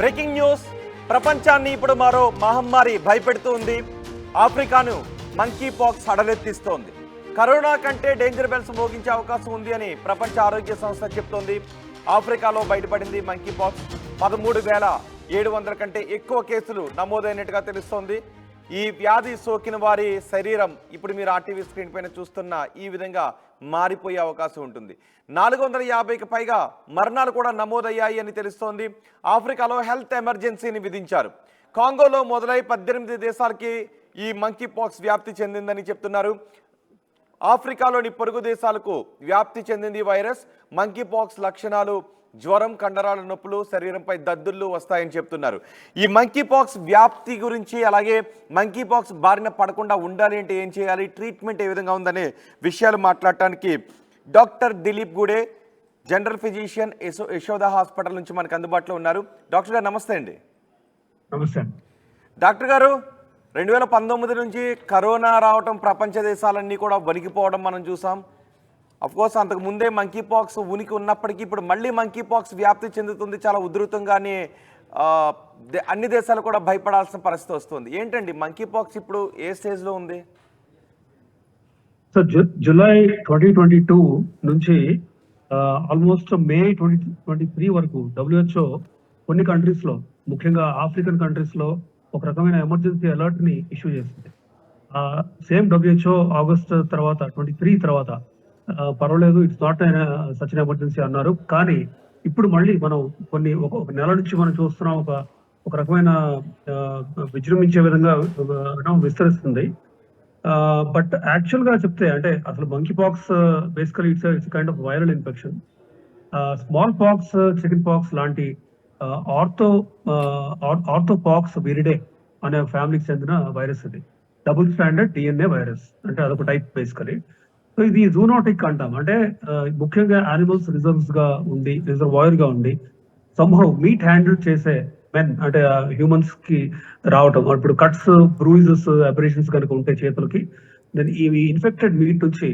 Breaking news. ప్రపంచాన్ని ఇప్పుడు మరో మహమ్మారి భయపెడుతుంది. ఆఫ్రికాను మంకీ పాక్స్ హడలెత్తిస్తోంది. కరోనా కంటే డేంజర్ బెల్స్ మోగించే అవకాశం ఉంది అని ప్రపంచ ఆరోగ్య సంస్థ చెప్తోంది. ఆఫ్రికాలో బయటపడింది మంకీ పాక్స్. 13,700 కంటే ఎక్కువ కేసులు నమోదైనట్టుగా తెలుస్తోంది. ఈ వ్యాధి సోకిన వారి శరీరం ఇప్పుడు మీరు ఆర్టీవీ స్క్రీన్ పైన చూస్తున్న ఈ విధంగా మారిపోయే అవకాశం ఉంటుంది. 450కి పైగా మరణాలు కూడా నమోదయ్యాయి అని తెలుస్తోంది. ఆఫ్రికాలో హెల్త్ ఎమర్జెన్సీని విధించారు. కాంగోలో మొదలై 18 దేశాలకి ఈ మంకీ పాక్స్ వ్యాప్తి చెందిందని చెప్తున్నారు. ఆఫ్రికాలోని పొరుగు దేశాలకు వ్యాప్తి చెందింది వైరస్. మంకీ పాక్స్ లక్షణాలు జ్వరం, కండరాల నొప్పులు, శరీరంపై దద్దుర్లు వస్తాయని చెప్తున్నారు. ఈ మంకీ పాక్స్ వ్యాప్తి గురించి, అలాగే మంకీ పాక్స్ బారిన పడకుండా ఉండాలి అంటే ఏం చేయాలి, ట్రీట్మెంట్ ఏ విధంగా ఉందనే విషయాలు మాట్లాడటానికి doctor Dilip Gude, general physician, Yashoda hospital నుంచి మనకు అందుబాటులో ఉన్నారు. డాక్టర్ గారు నమస్తే అండి. నమస్తే డాక్టర్ గారు, 2019 నుంచి కరోనా రావటం ప్రపంచ దేశాలన్నీ కూడా వణికిపోవడం మనం చూసాం. అఫ్కోర్స్ అంతకు ముందే మంకీ పాక్స్ ఉనికి ఉన్నప్పటికీ ఇప్పుడు మళ్ళీ మంకీ పాక్స్ వ్యాప్తి చెందుతుంది చాలా ఉధృతంగానే. అన్ని దేశాలు కూడా భయపడాల్సిన పరిస్థితి వస్తుంది. ఏంటండి మంకీ పాక్స్ ఇప్పుడు ఏ స్టేజ్లో ఉంది? సో జూలై 2022 నుంచి ఆల్మోస్ట్ మే 2023 వరకు WHO కొన్ని కంట్రీస్ లో, ముఖ్యంగా ఆఫ్రికన్ కంట్రీస్ లో ఒక రకమైన ఎమర్జెన్సీ అలర్ట్ ని ఇష్యూ చేసింది. సేమ్ WHO ఆగస్ట్ తర్వాత 23 తర్వాత పర్వాలేదు, ఇట్స్ నాట్ సచ్ ఎమర్జెన్సీ అన్నారు. కానీ ఇప్పుడు మళ్ళీ మనం ఒక నెల నుంచి మనం చూస్తున్నాం ఒక రకమైన విజృంభించే విధంగా విస్తరిస్తుంది. బట్ యాక్చువల్ గా చెప్తే అంటే అసలు monkey pox basically it's kind of viral infection. Small pox, chicken pox లాంటి ఆర్థోపాక్స్ విరిడే అనే ఫ్యామిలీకి చెందిన వైరస్ ఇది. డబుల్ స్టాండర్డ్ DNA వైరస్ అంటే అదొక టైప్ బేసికలీ. సో ఇది జూనోటిక్ అంటాం. అంటే ముఖ్యంగా యానిమల్స్ రిజర్వాయర్ గా ఉండి సంహౌ మీట్ హ్యాండిల్ చేసే మెన్ అంటే హ్యూమన్స్ కి రావటం. ఇప్పుడు కట్స్, బ్రూయిజెస్, అబరేషన్స్ కనుక ఉంటే చేతులకి, దెన్ ఈ ఇన్ఫెక్టెడ్ మీట్ నుంచి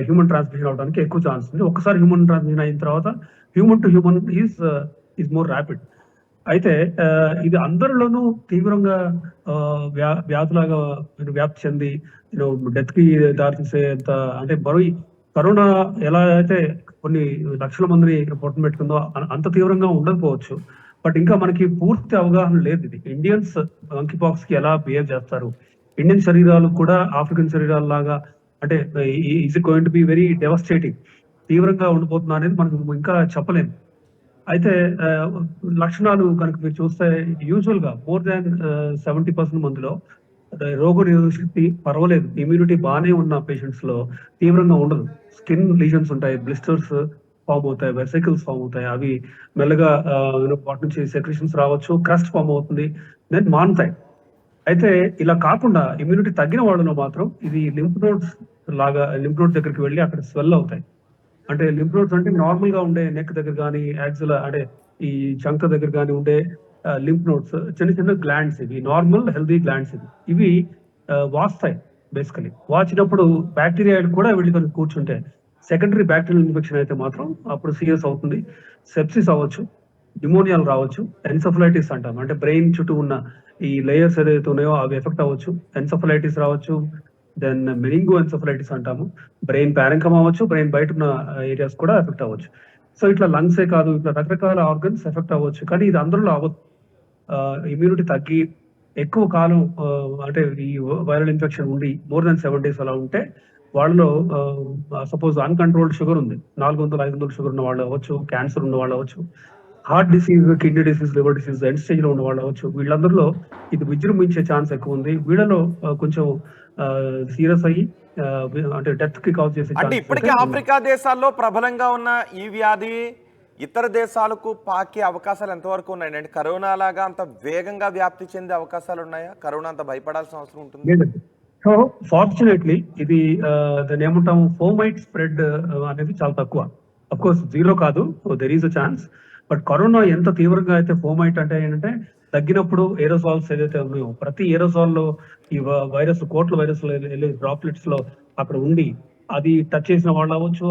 హ్యూమన్ ట్రాన్స్మిషన్ అవడానికి ఎక్కువ ఛాన్స్ ఉంది. ఒకసారి హ్యూమన్ ట్రాన్స్మిషన్ అయిన తర్వాత human to human is more rapid. అయితే ఇది అందరిలోనూ తీవ్రంగా వ్యాధిలాగా వ్యాప్తి చెంది డెత్ కి దారితీసేంత, అంటే కరోనా ఎలా అయితే కొన్ని లక్షల మందిని పొట్టం పెట్టుకుందో అంత తీవ్రంగా ఉండకపోవచ్చు. బట్ ఇంకా మనకి పూర్తి అవగాహన లేదు. ఇది ఇండియన్స్ మంకీ పాక్స్ కి ఎలా బిహేవ్ చేస్తారు, ఇండియన్ శరీరాలు కూడా ఆఫ్రికన్ శరీరాల లాగా అంటే is it going to be very devastating, తీవ్రంగా ఉండిపోతున్నా అనేది మనకు ఇంకా చెప్పలేము. అయితే లక్షణాలు కనుక మీరు చూస్తే యూజువల్ గా మోర్ దాన్ 70% మందిలో రోగ నిరోధక శక్తి పర్వాలేదు, ఇమ్యూనిటీ బాగానే ఉన్న పేషెంట్స్ లో తీవ్రంగా ఉండదు. స్కిన్ లీజన్స్ ఉంటాయి, బ్లిస్టర్స్ ఫామ్ అవుతాయి, వెసికల్స్ ఫామ్ అవుతాయి. అవి మెల్లగా వాటి నుంచి సెక్రెషన్స్ రావచ్చు, క్రస్ట్ ఫామ్ అవుతుంది, దెన్ మానుతాయి. అయితే ఇలా కాకుండా ఇమ్యూనిటీ తగ్గిన వాళ్ళలో మాత్రం ఇది లింఫ్ నోడ్స్ లాగా, లింఫ్ నోడ్ దగ్గరికి వెళ్ళి అక్కడ స్వెల్ అవుతాయి. అంటే లింఫ్ నోడ్స్ అంటే నార్మల్ గా ఉండే నెక్ దగ్గర కానీ, యాక్సిల్ అంటే ఈ చంక దగ్గర కానీ ఉండే లింఫ్ నోడ్స్ చిన్న చిన్న గ్లాండ్స్, ఇవి నార్మల్ హెల్దీ గ్లాండ్స్. ఇవి వాస్తాయి. బేసికలీ వాచినప్పుడు బ్యాక్టీరియా కూడా వెళ్ళి కనుక కూర్చుంటే, సెకండరీ బ్యాక్టీరియల్ ఇన్ఫెక్షన్ అయితే మాత్రం అప్పుడు సీరియస్ అవుతుంది. సెప్సిస్ అవ్వచ్చు, న్యూమోనియాలు రావచ్చు, ఎన్సెఫలైటిస్ అంటాం. అంటే బ్రెయిన్ చుట్టూ ఉన్న ఈ లేయర్స్ ఏదైతే ఉన్నాయో అవి ఎఫెక్ట్ అవ్వచ్చు, ఎన్సెఫలైటిస్ రావచ్చు. దెన్ మెనింగో ఎన్సెఫలైటిస్ అంటాము. బ్రెయిన్ ప్యారెంకమ్ అవ్వచ్చు, బ్రెయిన్ బయట ఉన్న ఏరియాస్ కూడా ఎఫెక్ట్ అవ్వచ్చు. సో ఇట్లా లంగ్సే కాదు, ఇట్లా రకరకాల ఆర్గన్స్ ఎఫెక్ట్ అవ్వచ్చు. కానీ ఇది అందరిలో అవ్వదు. ఇమ్యూనిటీ తగ్గి ఎక్కువ కాలం అంటే ఈ వైరల్ ఇన్ఫెక్షన్ ఉండి మోర్ దాన్ 7 days అలా ఉంటే వాళ్ళలో సపోజ్ అన్కంట్రోల్డ్ షుగర్ ఉంది, 400-500 షుగర్ ఉన్న వాళ్ళు అవ్వచ్చు, క్యాన్సర్ ఉన్న వాళ్ళు అవ్వచ్చు, heart disease, kidney disease, liver disease end stage లో ఉన్న వాళ్ళు అవ్వచ్చు. వీళ్ళందరిలో ఇది విజృంభించే ఛాన్స్ ఎక్కువ ఉంది. వీళ్ళలో కొంచెం సీరియస్ అయ్యి అంటే డెత్ కి కాజ్ చేసే. అంటే ఇప్పటికీ ఆఫ్రికా దేశాల్లో ప్రబలంగా ఉన్న ఈ వ్యాధి ఇతర దేశాలకు పాకే అవకాశాలు ఎంతవరకు ఉన్నాయి? అంటే కరోనా లాగా అంత వేగంగా వ్యాప్తి చెందే అవకాశాలు ఉన్నాయా? కరోనా అంత భయపడాల్సిన అవసరం ఉంటుంది? సో ఫార్చునేట్లీ ఇది దాన్ని ఏమంటాము, ఫోమైట్ స్ప్రెడ్ అనేది చాలా తక్కువ. అఫ్ కోర్స్ జీరో కాదు, there is a chance. But corona ఎంత తీవ్రంగా అయితే ఫోమైట్ అంటే ఏంటంటే తగ్గినప్పుడు ఏరోసాల్స్ ఏదైతే ఉన్నాయో, ప్రతి ఏరోసాల్ లో ఈ వైరస్, కోట్ల వైరస్ డ్రాప్లెట్స్ లో అక్కడ ఉండి అది టచ్ చేసిన వాళ్ళు అవ్వచ్చు,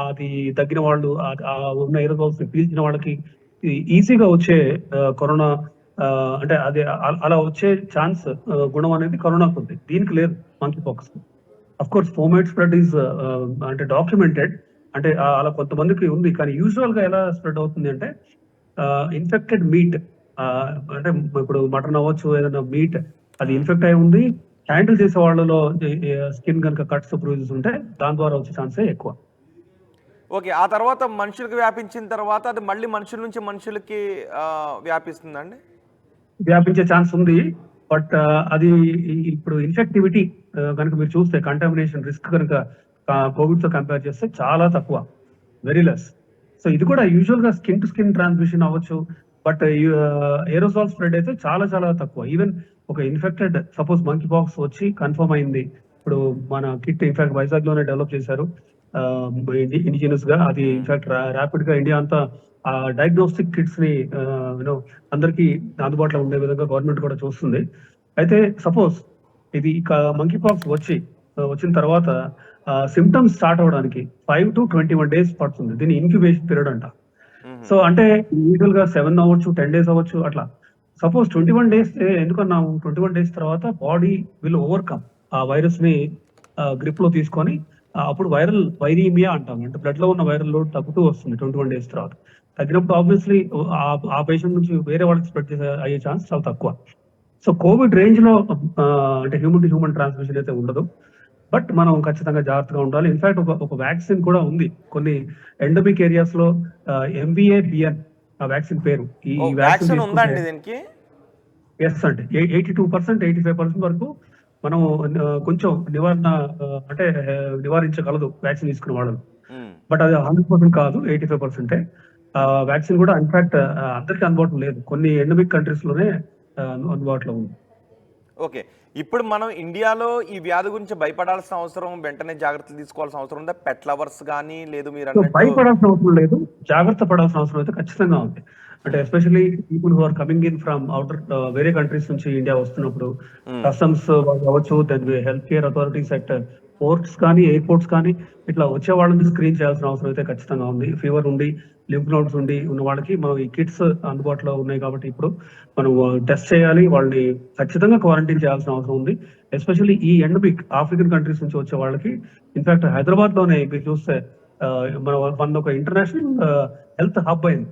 అది తగ్గిన వాళ్ళు ఉన్న ఏరోసాల్స్ పీల్చిన వాళ్ళకి ఈజీగా వచ్చే కరోనా అంటే అది అలా వచ్చే ఛాన్స్ గుణం అనేది కరోనాకు ఉంది, దీనికి లేదు monkey pox. Of course fomite spread is అంటే డాక్యుమెంటెడ్, అంటే అలా కొంతమందికి ఉంది. కానీ యూజువల్ గా ఎలా స్ప్రెడ్ అవుతుంది అంటే ఇన్ఫెక్టెడ్ మీట్, అంటే ఇప్పుడు మటన్ అవ్వచ్చు, ఏదైనా మీట్ అది ఇన్ఫెక్ట్ అయి ఉంది, హ్యాండిల్ చేసే వాళ్ళలో స్కిన్ కనుక కట్స్ బ్రూజెస్ ఉంటే దాని ద్వారా వచ్చే ఛాన్సే ఎక్కువ. ఓకే, ఆ తర్వాత మనుషులకు వ్యాపించిన తర్వాత అది మళ్ళీ మనుషుల నుంచి మనుషులకి వ్యాపిస్తుందండి? వ్యాపించే ఛాన్స్ ఉంది, బట్ అది ఇప్పుడు ఇన్ఫెక్టివిటీ కనుక మీరు చూస్తే కంటామినేషన్ రిస్క్ కనుక కోవిడ్ తో కంపేర్ చేస్తే చాలా తక్కువ, వెరీ లెస్. సో ఇది కూడా యూజువల్ గా స్కిన్ టు స్కిన్ ట్రాన్స్మిషన్ అవ్వచ్చు, బట్ ఏరోసాల్ స్ప్రెడ్ అయితే చాలా చాలా తక్కువ. ఈవెన్ ఒక ఇన్ఫెక్టెడ్ సపోజ్ మంకీ పాక్స్ వచ్చి కన్ఫర్మ్ అయింది, ఇప్పుడు మన కిట్ ఇన్ఫాక్ట్ వైజాగ్ లోనే డెవలప్ చేశారు ఇండిజినస్ గా. అది ఇన్ఫాక్ట్ ర్యాపిడ్ గా ఇండియా అంతా డయాగ్నోస్టిక్ కిట్స్ ని అందరికి అందుబాటులో ఉండే విధంగా గవర్నమెంట్ కూడా చూస్తుంది. అయితే సపోజ్ ఇది మంకీ పాక్స్ వచ్చిన తర్వాత సిమ్టమ్స్ స్టార్ట్ అవడానికి 5 to 21 days పడుతుంది. దీని ఇన్క్యుబేషన్ పీరియడ్ అంట. సో అంటే యూజువల్ గా 7 అవ్వచ్చు, 10 days అవ్వచ్చు అట్లా. సపోజ్ 21 days ఎందుకన్నాము, 21 days తర్వాత బాడీ విల్ ఓవర్కమ్ ఆ వైరస్ ని గ్రిప్ లో తీసుకొని అప్పుడు వైరీమియా అంటాం, అంటే బ్లడ్ లో ఉన్న వైరల్ లోడ్ తగ్గుతూ వస్తుంది 21 days తర్వాత. తగ్గినప్పుడు ఆబ్వియస్లీ ఆ పేషెంట్ నుంచి వేరే వాళ్ళకి స్ప్రెడ్ చేసే అయ్యే ఛాన్స్ చాలా తక్కువ. సో కోవిడ్ రేంజ్ లో అంటే హ్యూమన్ టు హ్యూమన్ ట్రాన్స్మిషన్ అయితే ఉండదు, బట్ మనం ఖచ్చితంగా జాగ్రత్తగా ఉండాలి. ఇన్ఫాక్ట్ ఒక వ్యాక్సిన్ కూడా ఉంది కొన్ని ఎండమిక్ ఏరియాస్ లో, MVA-BN ఆ వ్యాక్సిన్ పేరు. ఈ వ్యాక్సిన్ ఉందండి దీనికి? ఎస్ అండి, 82%, 85% వరకు మనం కొంచెం అంటే నివారించగలదు వ్యాక్సిన్ తీసుకున్న వాళ్ళని. బట్ అది 100% కాదు, 85%. వ్యాక్సిన్ కూడా ఇన్ఫాక్ట్ అందరికీ అందుబాటులో లేదు, కొన్ని ఎండమిక్ కంట్రీస్ లోనే అందుబాటులో ఉంది. ఓకే, ఇప్పుడు మనం ఇండియాలో ఈ వ్యాధి గురించి భయపడాల్సిన అవసరం, వెంటనే జాగ్రత్తలు తీసుకోవాల్సిన అవసరం ఉందా? పెట్ లవర్స్ కానీ లేదు మీరు భయపడాల్సిన అవసరం లేదు, జాగ్రత్త పడాల్సిన అవసరం అయితే ఖచ్చితంగా ఉంది. అంటే especially people who are coming in from outer వేరే కంట్రీస్ నుంచి ఇండియా వస్తున్నప్పుడు కస్టమ్స్ వాళ్ళు అవ్వచ్చు, then health care authorities at ports కానీ ఎయిర్పోర్ట్స్ కానీ ఇట్లా వచ్చే వాళ్ళని స్క్రీన్ చేయాల్సిన అవసరం అయితే ఖచ్చితంగా ఉంది. ఫీవర్ ఉండి లింఫ్ నోడ్స్ ఉండి ఉన్న వాళ్ళకి మనం ఈ కిట్స్ అందుబాటులో ఉన్నాయి కాబట్టి ఇప్పుడు మనం టెస్ట్ చేయాలి, వాళ్ళని ఖచ్చితంగా క్వారంటైన్ చేయాల్సిన అవసరం ఉంది. ఎస్పెషల్లీ ఈ ఎండమిక్ ఆఫ్రికన్ కంట్రీస్ నుంచి వచ్చే వాళ్ళకి ఇన్ఫాక్ట్ హైదరాబాద్ లోనే మీరు చూస్తే మన ఒక ఇంటర్నేషనల్ హెల్త్ హబ్ అయింది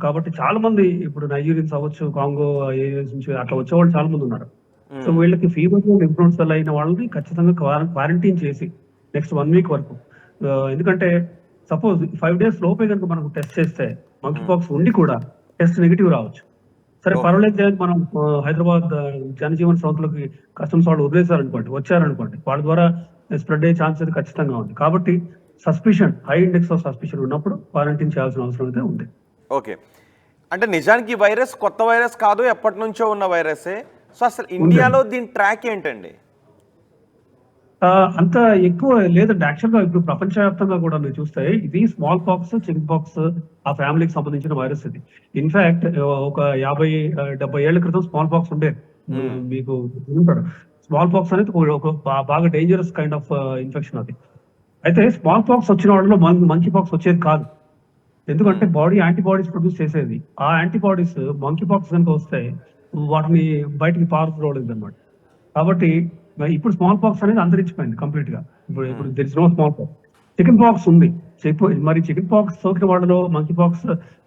కాబట్టి చాలా మంది ఇప్పుడు నైజీరియన్స్ అవ్వచ్చు, కాంగో ఏరియాస్ నుంచి అట్లా వచ్చేవాళ్ళు చాలా మంది ఉన్నారు. సో వీళ్ళకి ఫీవర్ లింఫ్ నోడ్స్ వల్ల అయిన వాళ్ళని ఖచ్చితంగా క్వారంటైన్ చేసి నెక్స్ట్ 1 week వరకు, ఎందుకంటే సపోజ్ 5 days లోపే కనుక మనకు టెస్ట్ చేస్తే మంకీ పాక్స్ ఉండి కూడా టెస్ట్ నెగిటివ్ రావచ్చు. సరే పర్వాలేదు, మనం హైదరాబాద్ జనజీవన్ సంస్థలకి కస్టమ్స్ వాళ్ళు వచ్చారనుకోండి, వాళ్ళ ద్వారా స్ప్రెడ్ అయ్యే ఛాన్స్ అయితే ఖచ్చితంగా ఉంది. కాబట్టి హై ఇండెక్స్ ఆఫ్ సస్పిషన్ ఉన్నప్పుడు క్వారంటైన్ చేయాల్సిన అవసరం అయితే ఉంది. ఓకే, అంటే నిజానికి వైరస్ కొత్త వైరస్ కాదు, ఎప్పటి నుంచో ఉన్న వైరసే. సో అసలు ఇండియాలో దీని ట్రాక్ ఏంటండి? అంత ఎక్కువ లేదండి. యాక్చువల్ గా ఇప్పుడు ప్రపంచవ్యాప్తంగా కూడా మీరు చూస్తే ఇది స్మాల్ పాక్స్, చికెన్ పాక్స్ ఆ ఫ్యామిలీకి సంబంధించిన వైరస్ ఇది. ఇన్ఫాక్ట్ ఒక 50-70 ఏళ్ల క్రితం స్మాల్ పాక్స్ ఉండేది, మీకు ఉంటాడు. స్మాల్ పాక్స్ అనేది ఒక బాగా డేంజరస్ కైండ్ ఆఫ్ ఇన్ఫెక్షన్ అది. అయితే స్మాల్ పాక్స్ వచ్చిన వాళ్ళలో మంకీ పాక్స్ వచ్చేది కాదు, ఎందుకంటే బాడీ యాంటీబాడీస్ ప్రొడ్యూస్ చేసేది. ఆ యాంటీబాడీస్ మంకీ పాక్స్ కనుక వస్తే వాటిని బయటికి పారద్రోలేదు అనమాట. కాబట్టి ఇప్పుడు స్మాల్ పాక్స్ అనేది అంతరించిపోయింది కంప్లీట్ గా. ఇప్పుడు there is no smallpox. Chicken pox ఉంది, మరి చికెన్ పాక్స్ సోకిన వాళ్ళలో మంకీ పాక్స్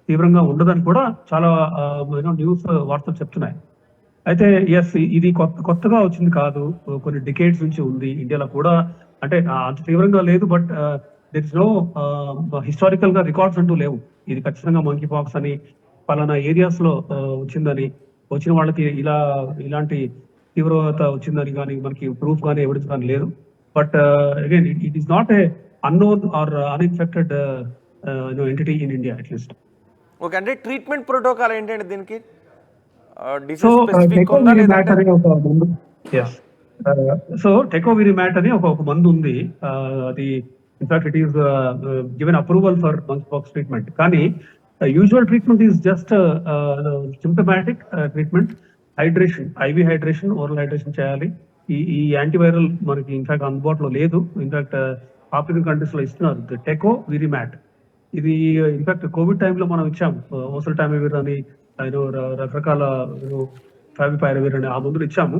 తీవ్రంగా ఉండదని కూడా చాలా న్యూస్ వార్తలు చెప్తున్నాయి. అయితే ఎస్, ఇది కొత్తగా వచ్చింది కాదు, కొన్ని డికేడ్స్ నుంచి ఉంది ఇండియాలో కూడా. అంటే అంత తీవ్రంగా లేదు, but there is no historical గా రికార్డ్స్ అంటూ లేవు. ఇది ఖచ్చితంగా మంకీ పాక్స్ అని పలానా ఏరియాస్ లో వచ్చిందని, వచ్చిన వాళ్ళకి ఇలాంటి తీవ్రత వచ్చిందని కానీ మనకి ప్రూఫ్ కానీ ఎవిడెన్స్ కానీ లేదు. But again it is not a unknown or uninfected entity in India at least. Okay, అంటే ట్రీట్మెంట్ ప్రోటోకాల్ ఏంటంటే దీనికి? సో టెకోవిరిమాట్ అనే ఒక మందు, సో టెకోవిరిమాట్ అని ఒక మందు ఉంది. అది in fact it is given approval for monkey pox treatment. కానీ usual treatment is just symptomatic treatment, hydration, IV hydration, oral hydration చేయాలి. ఈ యాంటీవైరల్ మనకి ఇన్ఫాక్ట్ అందుబాటులో లేదు. ఇన్ఫాక్ట్ ఆఫ్రికన్ కంట్రీస్ లో ఇస్తున్నారు టెకోవిరిమాట్. ఇది ఇన్ఫాక్ట్ కోవిడ్ టైంలో మనం ఇచ్చాం ఓసల్టామివిర్ అని రకరకాల ఫావిపైరవిర్ అని ఆ మందులు ఇచ్చాము.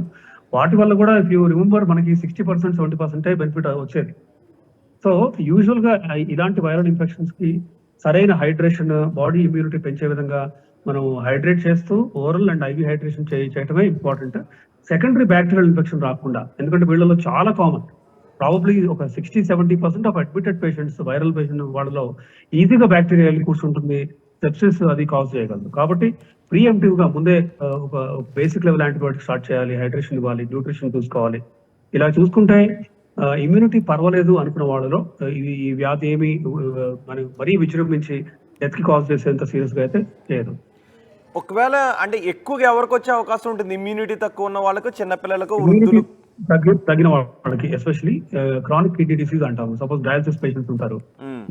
వాటి వల్ల కూడా ఇఫ్ యూ రిమెంబర్ మనకి 60% 70% బెనిఫిట్ వచ్చేది. సో యూజువల్ గా ఇలాంటి వైరల్ ఇన్ఫెక్షన్స్ కి సరైన హైడ్రేషన్, బాడీ ఇమ్యూనిటీ పెంచే విధంగా మనం హైడ్రేట్ చేస్తూ ఓరల్ అండ్ ఐవి హైడ్రేషన్ చేయటమే ఇంపార్టెంట్. సెకండరీ బ్యాక్టీరియల్ ఇన్ఫెక్షన్ రాకుండా, ఎందుకంటే వీళ్ళలో చాలా కామన్, ప్రాబబ్లీ ఒక 60-70% of admitted patients viral patient వాళ్ళలో ఈజీగా బ్యాక్టీరియా వెళ్ళి కూర్చుంటుంది, సెప్సిస్ అది కాజ్ చేయగలదు. కాబట్టి ప్రీఎంప్టివ్ గా ముందే ఒక బేసిక్ లెవెల్ యాంటీబయాటిక్ స్టార్ట్ చేయాలి, హైడ్రేషన్ ఇవ్వాలి, న్యూట్రిషన్ చూసుకోవాలి. ఇలా చూసుకుంటే ఇమ్యూనిటీ పర్వాలేదు అనుకున్న వాళ్ళలో ఈ వ్యాధి ఏమి మరీ విజృంభించి డెత్ కి కాజ్ చేసేంత సీరియస్ గా అయితే చేయదు. ఒకవేళ అంటే ఎక్కువగా ఎవరికి వచ్చే అవకాశం ఉంటుంది? ఇమ్యూనిటీ తక్కువ ఉన్న వాళ్ళకు, చిన్నపిల్లలకు, ఇమ్యూనిటీ వృద్ధులు? తగిన వాళ్ళకి, ఎస్పెషలీ క్రానిక్ కిడ్నీ డిసీజ్ అంటాము. సపోజ్ డయాలసిస్ పేషెంట్స్ ఉంటారు,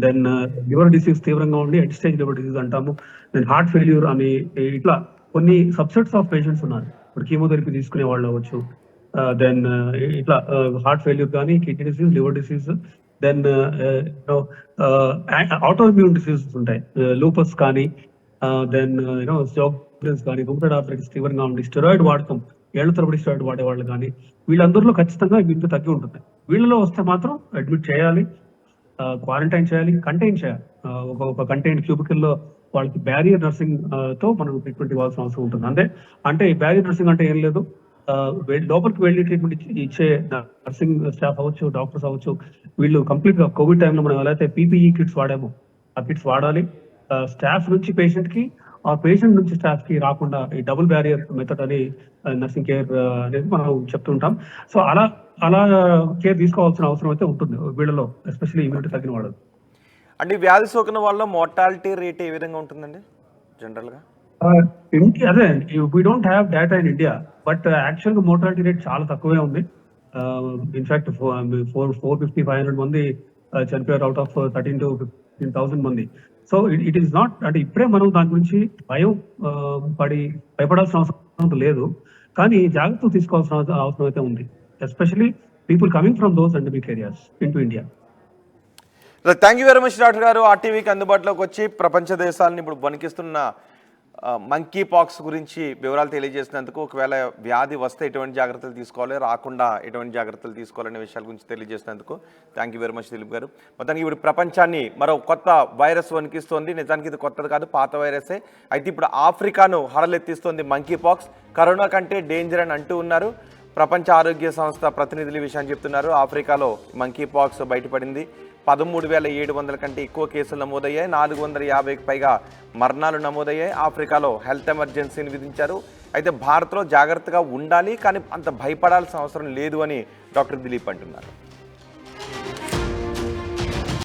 దెన్ లివర్ డిసీజ్ తీవ్రంగా ఉండి ఎండ్ స్టేజ్ లివర్ డిసీజ్ అంటాము, దెన్ హార్ట్ ఫెయిల్యూర్ అని ఇట్లా కొన్ని సబ్సెట్స్ ఆఫ్ పేషెంట్స్ ఉన్నారు. ఇప్పుడు కీమోథెరపీ తీసుకునే వాళ్ళు అవ్వచ్చు, దెన్ ఇట్లా హార్ట్ ఫెయిల్యూర్ కానీ, kidney disease, liver disease, then autoimmune diseases ఉంటాయి, లూపస్ కానీ, దెన్ స్టోక్స్ కానీ, రూమటైడ్ ఆర్థరైటిస్ తీవ్రంగా ఉండి స్టెరాయిడ్ వాడకం, ఏళ్ల తరబడి స్టెరాయిడ్ వాడేవాళ్ళు కానీ, వీళ్ళందరిలో ఖచ్చితంగా ఇమ్యూనిటీ తగ్గి ఉంటుంది. వీళ్ళలో వస్తే మాత్రం అడ్మిట్ చేయాలి, క్వారంటైన్ చేయాలి, కంటైన్ చేయాలి. ఒక కంటైన్ క్యూబికల్ లో వాళ్ళకి బ్యారియర్ నర్సింగ్ తో మనం ట్రీట్మెంట్ ఇవ్వాల్సిన అవసరం ఉంటుంది. అంటే బ్యారియర్ నర్సింగ్ అంటే ఏం లేదు, లోపలికి వెళ్ళి ట్రీట్మెంట్ ఇచ్చే నర్సింగ్ స్టాఫ్ అవ్వచ్చు, డాక్టర్స్ అవ్వచ్చు, వీళ్ళు కంప్లీట్ గా కోవిడ్ టైంలో మనం ఎలా అయితే పీపీఈ కిట్స్ వాడామో ఆ కిట్స్ వాడాలి. స్టాఫ్ నుంచి పేషెంట్ కి, ఆ పేషెంట్ నుంచి స్టాఫ్ కి రాకుండా ఈ డబుల్ బ్యారియర్ మెథడ్ అని నర్సింగ్ కేర్ అనేది మనం చెప్తుంటాం. సో అలా కేర్ తీసుకోవాల్సిన అవసరం అయితే ఉంటుంది వీళ్ళలో, ఎస్పెషల్లీ ఇమ్యూనిటీ తగ్గిన వాళ్ళు. అంటే వ్యాధి సోకిన వాళ్ళ మోర్టాలిటీ రేట్ ఏ విధంగా ఉంటుందండి జనరల్ గా? అదే, we don't have data in India, but actual గా మోర్టాలిటీ రేట్ చాలా తక్కువే ఉంది. ఇన్ఫాక్ట్ 450-500 మంది చనిపోయారు అవుట్ ఆఫ్ 13,000 to 15,000 మంది. సో ఇట్ ఈస్ నాట్, అంటే ఇప్పుడే మనం దాని గురించి భయపడాల్సిన అవసరం లేదు, కానీ జాగ్రత్తలు తీసుకోవాల్సిన అవసరం అయితే ఉంది, especially people coming from those endemic areas in to India. Thank you very much doctor గారు. ఆర్టీవీకి అందుబాటులోకి వచ్చి ప్రపంచ దేశాలను ఇప్పుడు వణికిస్తున్న మంకీ పాక్స్ గురించి వివరాలు తెలియజేసినందుకు, ఒకవేళ వ్యాధి వస్తే ఎటువంటి జాగ్రత్తలు తీసుకోవాలి, రాకుండా ఎటువంటి జాగ్రత్తలు తీసుకోవాలనే విషయాల గురించి తెలియజేసినందుకు thank you very much Dilip గారు. మొత్తానికి ఇప్పుడు ప్రపంచాన్ని మరో కొత్త వైరస్ వణికిస్తోంది. నిజానికి ఇది కొత్తది కాదు, పాత వైరసే. అయితే ఇప్పుడు ఆఫ్రికాను హడలెత్తిస్తోంది మంకీ పాక్స్. కరోనా కంటే డేంజర్ అని అంటూ ఉన్నారు. ప్రపంచ ఆరోగ్య సంస్థ ప్రతినిధులు ఈ విషయాన్ని చెప్తున్నారు. ఆఫ్రికాలో మంకీ పాక్స్ బయటపడింది. 13,700 కంటే ఎక్కువ కేసులు నమోదయ్యాయి. 450కి పైగా మరణాలు నమోదయ్యాయి. ఆఫ్రికాలో హెల్త్ ఎమర్జెన్సీని విధించారు. అయితే భారత్లో జాగ్రత్తగా ఉండాలి, కానీ అంత భయపడాల్సిన అవసరం లేదు అని డాక్టర్ దిలీప్ అంటున్నారు.